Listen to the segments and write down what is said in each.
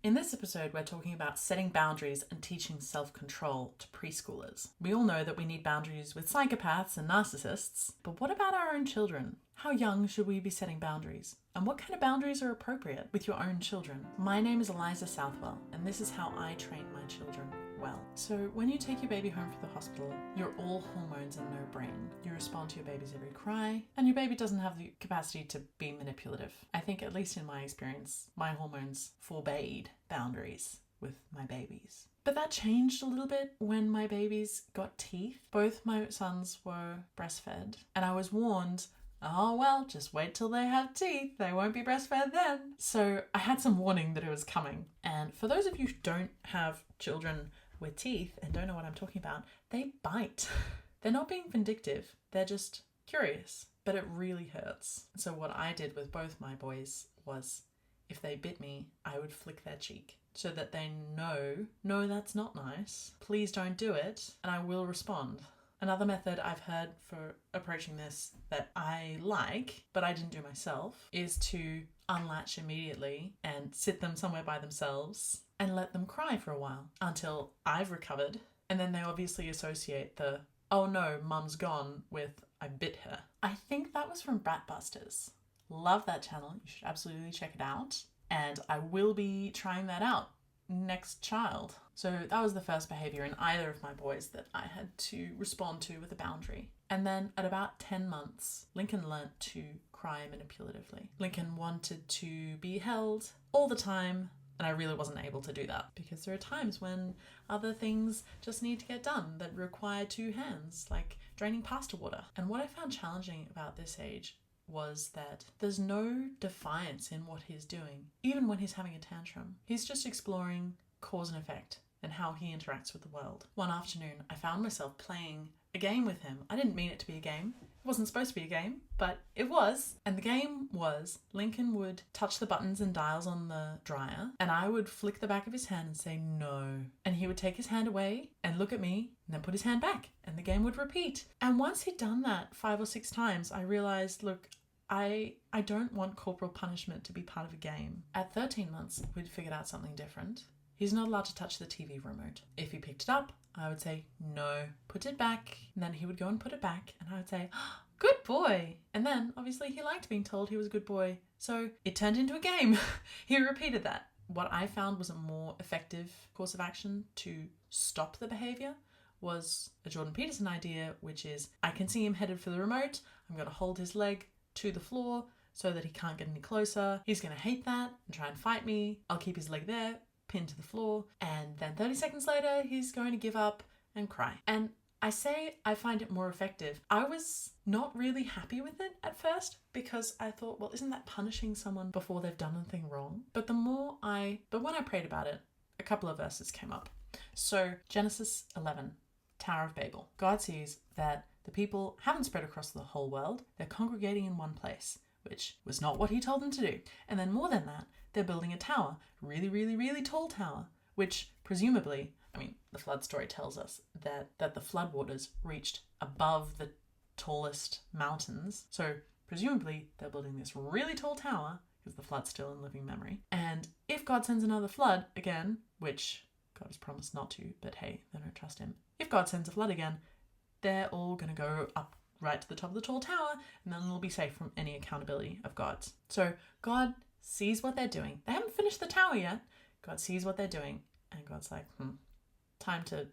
In this episode, we're talking about setting boundaries and teaching self-control to preschoolers. We all know that we need boundaries with psychopaths and narcissists, but what about our own children? How young should we be setting boundaries? And what kind of boundaries are appropriate with your own children? My name is Eliza Southwell, and this is how I train my children well. So when you take your baby home from the hospital, you're all hormones and no brain. You respond to your baby's every cry, and your baby doesn't have the capacity to be manipulative. I think, at least in my experience, my hormones forbade boundaries with my babies. But that changed a little bit when my babies got teeth. Both my sons were breastfed, and I was warned, oh well, just wait till they have teeth, they won't be breastfed then. So I had some warning that it was coming. And for those of you who don't have children with teeth and don't know what I'm talking about, they bite. They're not being vindictive, they're just curious, but it really hurts. So what I did with both my boys was, if they bit me, I would flick their cheek so that they know, no, that's not nice, please don't do it, and I will respond. Another method I've heard for approaching this that I like, but I didn't do myself, is to unlatch immediately and sit them somewhere by themselves and let them cry for a while until I've recovered. And then they obviously associate the, oh no, mum's gone, with I bit her. I think that was from Bratbusters. Love that channel. You should absolutely check it out. And I will be trying that out next child. So that was the first behavior in either of my boys that I had to respond to with a boundary. And then at about 10 months, Lincoln learnt to cry manipulatively. Lincoln wanted to be held all the time, and I really wasn't able to do that because there are times when other things just need to get done that require two hands, like draining pasta water. And what I found challenging about this age was that there's no defiance in what he's doing, even when he's having a tantrum. He's just exploring cause and effect and how he interacts with the world. One afternoon, I found myself playing a game with him. I didn't mean it to be a game. It wasn't supposed to be a game, but it was. And the game was Lincoln would touch the buttons and dials on the dryer, and I would flick the back of his hand and say no. And he would take his hand away and look at me and then put his hand back, and the game would repeat. And once he'd done that 5 or 6 times, I realized, look, I don't want corporal punishment to be part of a game. At 13 months, we'd figured out something different. He's not allowed to touch the TV remote. If he picked it up, I would say, no, put it back. And then he would go and put it back, and I would say, oh, good boy. And then, obviously, he liked being told he was a good boy. So it turned into a game. He repeated that. What I found was a more effective course of action to stop the behavior was a Jordan Peterson idea, which is, I can see him headed for the remote. I'm going to hold his leg to the floor so that he can't get any closer. He's going to hate that and try and fight me. I'll keep his leg there, pinned to the floor, and then 30 seconds later, he's going to give up and cry. And I say I find it more effective. I was not really happy with it at first because I thought, well, isn't that punishing someone before they've done anything wrong? But when I prayed about it, a couple of verses came up. So Genesis 11, Tower of Babel. God sees that the people haven't spread across the whole world. They're congregating in one place, which was not what he told them to do. And then more than that, they're building a tower, really, really, really tall tower, which presumably, the flood story tells us that the floodwaters reached above the tallest mountains. So presumably they're building this really tall tower because the flood's still in living memory. And if God sends another flood again, which God has promised not to, but hey, they don't trust him. If God sends a flood again, they're all going to go up right to the top of the tall tower, and then they'll be safe from any accountability of God's. So God sees what they're doing. They haven't finished the tower yet. God sees what they're doing, and God's like, time to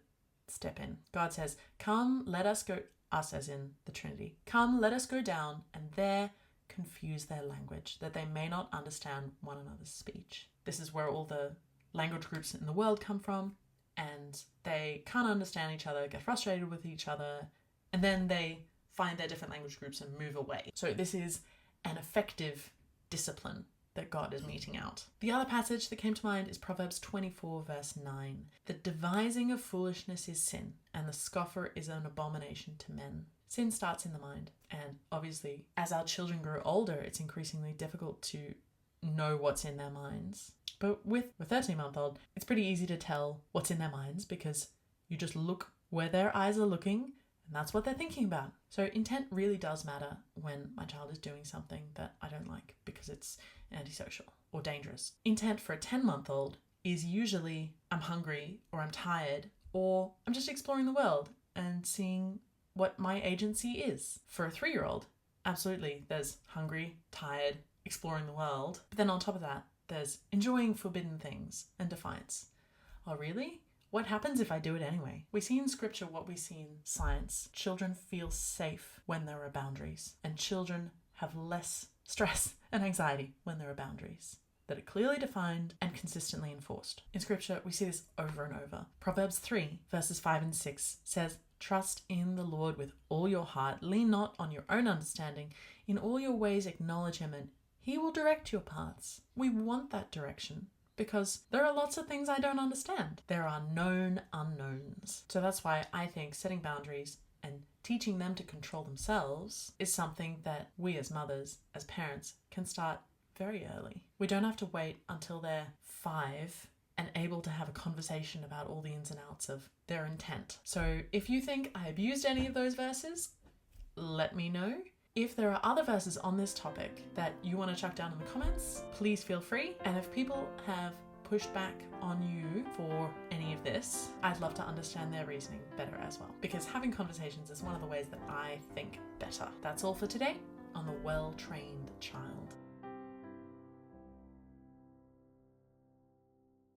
step in. God says, come, let us go, us as in the Trinity, come, let us go down, and there confuse their language, that they may not understand one another's speech. This is where all the language groups in the world come from, and they can't understand each other, get frustrated with each other, and then they find their different language groups and move away. So this is an effective discipline that God is meting out. The other passage that came to mind is Proverbs 24, verse 9. The devising of foolishness is sin, and the scoffer is an abomination to men. Sin starts in the mind, and obviously, as our children grow older, it's increasingly difficult to know what's in their minds. But with a 13-month-old, it's pretty easy to tell what's in their minds because you just look where their eyes are looking, and that's what they're thinking about. So intent really does matter when my child is doing something that I don't like because it's antisocial or dangerous. Intent for a 10-month-old is usually I'm hungry or I'm tired or I'm just exploring the world and seeing what my agency is. For a 3-year-old, absolutely, there's hungry, tired, exploring the world. But then on top of that, there's enjoying forbidden things and defiance. Oh, really? What happens if I do it anyway? We see in scripture what we see in science. Children feel safe when there are boundaries, and children have less stress and anxiety when there are boundaries that are clearly defined and consistently enforced. In scripture, we see this over and over. Proverbs 3, verses 5 and 6 says, "Trust in the Lord with all your heart. Lean not on your own understanding. In all your ways acknowledge him, and he will direct your paths." We want that direction because there are lots of things I don't understand. There are known unknowns. So that's why I think setting boundaries and teaching them to control themselves is something that we as mothers, as parents, can start very early. We don't have to wait until they're 5 and able to have a conversation about all the ins and outs of their intent. So if you think I abused any of those verses, let me know. If there are other verses on this topic that you want to chuck down in the comments, please feel free. And if people have pushed back on you for any of this, I'd love to understand their reasoning better as well. Because having conversations is one of the ways that I think better. That's all for today on The Well-Trained Child.